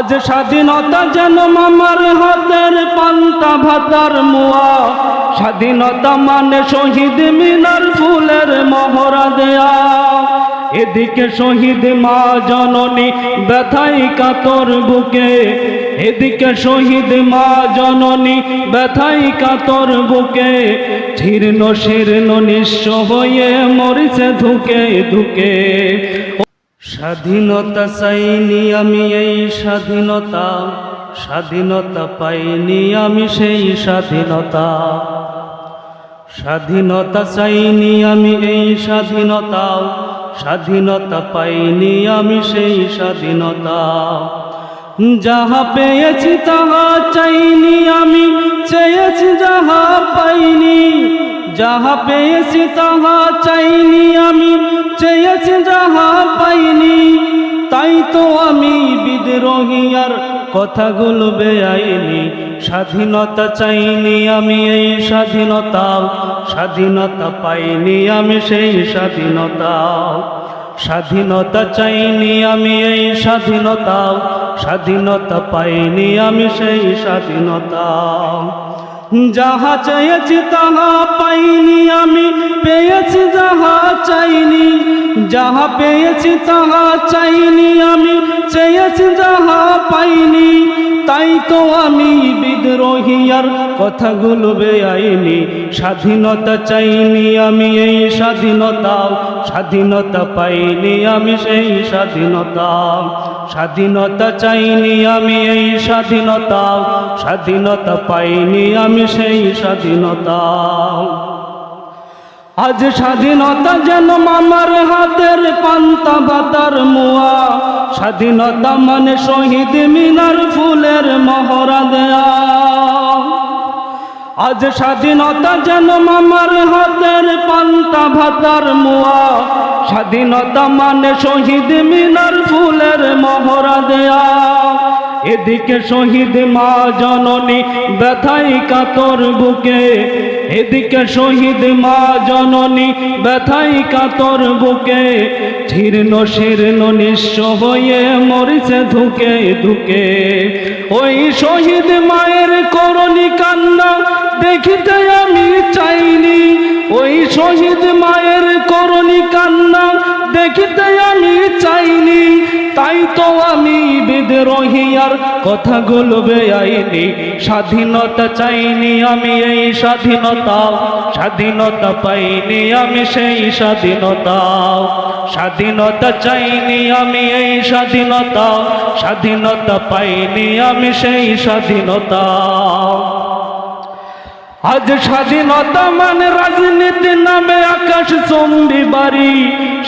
আজ স্বাধীনতা যেন মামার হাতের পান্তা ভাতার মুয়া। স্বাধীনতা মানে শহীদ মিনার ফুলের মহড়া দেয়া। এদিকে শহীদ মা জননী ব্যথায় কাতর বুকে, এদিকে শহীদ মা জননী ব্যথায় কাতর বুকে। জীর্ণ শীর্ণ নিঃস্ব হয়ে মরিছে ধুকে ধুকে। স্বাধীনতা চাইনি আমি এই স্বাধীনতা, স্বাধীনতা পাইনি আমি সেই স্বাধীনতা। স্বাধীনতা চাইনি আমি এই স্বাধীনতা, স্বাধীনতা পাইনি আমি সেই স্বাধীনতা। যাহা পেয়েছি তাহা চাইনি আমি, চেয়েছি যাহা পাইনি। যাহা পেয়েছি তাহা চাইনি আমি, চেয়েছি যাহা পাইনি। তাই তো আমি বিদ্রোহী আর কথাগুলো বেআইনি। স্বাধীনতা চাইনি আমি এই স্বাধীনতা, স্বাধীনতা পাইনি আমি সেই স্বাধীনতা। স্বাধীনতা চাইনি আমি এই স্বাধীনতা, স্বাধীনতা পাইনি আমি সেই স্বাধীনতা। যাহা চেয়েছি তাহা পাইনি আমি, পেয়েছি যাহা চাইনি। যাহা পেয়েছি তাহা চাইনি আমি, চেয়েছি যাহা পাইনি। তাই তো আমি বিদ্রোহী আর কথাগুলো বেআইনি। স্বাধীনতা চাইনি আমি এই স্বাধীনতা, স্বাধীনতা পাইনি আমি সেই স্বাধীনতা। স্বাধীনতা চাইনি আমি এই স্বাধীনতা, স্বাধীনতা পাইনি আমি সেই স্বাধীনতা। আজ স্বাধীনতা যেন মামার হাতের পান্তা ভাতার মুয়া। স্বাধীনতা মানে শহীদ মিনার ফুলের মহড়া দেয়া। আজ স্বাধীনতা যেন মামার হাতের পান্তা ভাতার মুয়া। স্বাধীনতা মানে শহীদ মিনার ফুলের মহড়া দেয়া। এদিকে শহীদ মা জননী ব্যথায় কাতর বুকে, এদিকে শহীদ মা জননী ব্যথায় কাতর বুকে। জীর্ণ শীর্ণ নিঃস্ব হয়ে মরিছে ধুকে ধুকে। ওই শহীদ মায়ের করুণী কান্না দেখিতে আমি চাইনি। ওই শহীদ মায়ের করুণী কান্না দেখিতে আমি চাইনি। তাই তো আমি বিদ্রোহী আর কথাগুলো বেআইনি। স্বাধীনতা চাইনি আমি এই স্বাধীনতা, স্বাধীনতা পাইনি আমি সেই স্বাধীনতা। স্বাধীনতা চাইনি আমি এই স্বাধীনতা, স্বাধীনতা পাইনি আমি সেই স্বাধীনতা। আজ স্বাধীনতা মানে রাজনীতি নামে আকাশ চুম্বি বাড়ি।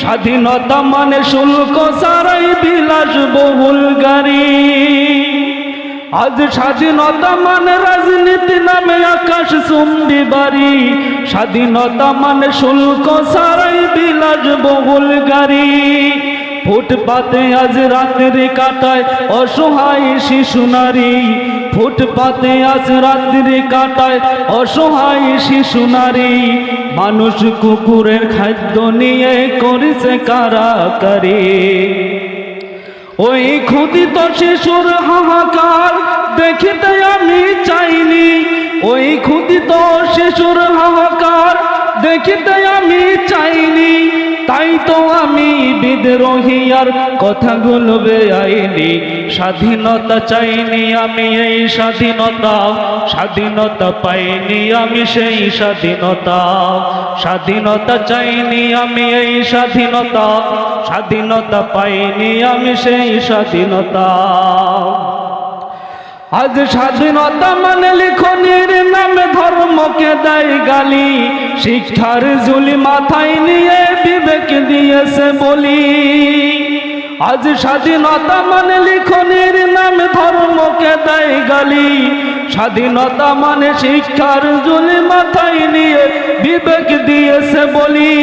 স্বাধীনতা মানে শুল্ক ছাড়াই বিলাস বহুল গাড়ি। আজ স্বাধীনতা মানে রাজনীতি নামে আকাশ চুম্বি বাড়ি। স্বাধীনতা মানে শুল্ক ছাড়াই বিলাস বহুল গাড়ি। ফুটপাতে আজ রাত্রি কাটায় অসহায় শিশু নারী। ফুটপাতে আজ রাত্রি কাটায় অসহায় শিশু নারী। মানুষ কুকুরের খাদ্য নিয়ে করেছে কারাকারি। ওই ক্ষুধিত শিশুর হাহাকার দেখিতে আমি চাইনি। ওই ক্ষুধিত শিশুর হাহাকার দেখিতে আমি চাইনি। তাই তো আমি বিদ্রোহী আর কথাগুলো বেআইনি। স্বাধীনতা চাইনি আমি এই স্বাধীনতা, স্বাধীনতা পাইনি আমি সেই স্বাধীনতা। স্বাধীনতা চাইনি আমি এই স্বাধীনতা, স্বাধীনতা পাইনি আমি সেই স্বাধীনতা। আজ স্বাধীনতা মানে লিখনির নামে ধর্মকে দেয় গালি। শিক্ষার ঝুলি মাথায় নিয়ে বিবেক দিয়েছে বলি। আজ স্বাধীনতা মানে লিখনির নামে ধর্মকে দেয় গালি। স্বাধীনতা মানে শিক্ষার ঝুলি মাথায় নিয়ে বিবেক দিয়েছে বলি।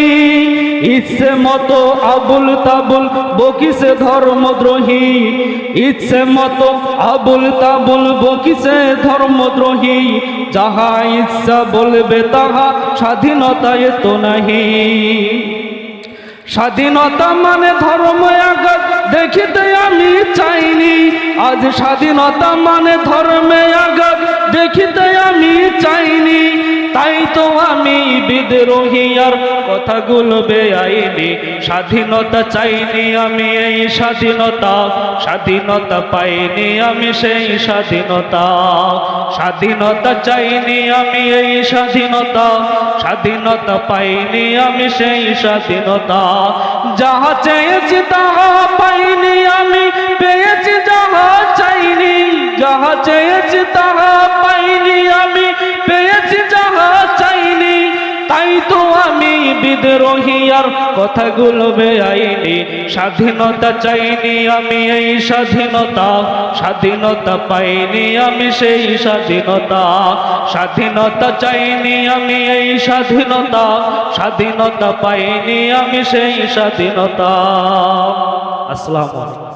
ইচ্ছে মতো আবুল তাবুল বকিছে ধর্মদ্রোহী। ইচ্ছে মতো আবুল তাবুল বকিছে ধর্মদ্রোহী। যাহা ইচ্ছা বলবে তাহা স্বাধীনতায় তো নাহি। স্বাধীনতা মানে ধর্ম আঘাত দেখিতে আমি চাইনি। আজ স্বাধীনতা মানে ধর্মে আঘাত দেখিতে আমি চাইনি, তাই তো আমি বিদ্রোহী আর কথাগুলো বেআইনি। স্বাধীনতা চাইনি আমি এই স্বাধীনতা, স্বাধীনতা পাইনি আমি সেই স্বাধীনতা। স্বাধীনতা চাইনি আমি এই স্বাধীনতা, স্বাধীনতা পাইনি আমি সেই স্বাধীনতা। যাহা চেয়েছি তাহা পাইনি আমি, পেয়েছি যাহা চাইনি। যাহা চেয়েছি তাহা পাইনি আমি, পেয়েছি যাহা চাইনি, তাই তো আমি বিদ্রোহী আর কথাগুলো বেআইনি। স্বাধীনতা চাইনি আমি এই স্বাধীনতা, স্বাধীনতা পাইনি আমি সেই স্বাধীনতা। স্বাধীনতা চাইনি আমি এই স্বাধীনতা, স্বাধীনতা পাইনি আমি সেই স্বাধীনতা। আসসালামু আলাইকুম।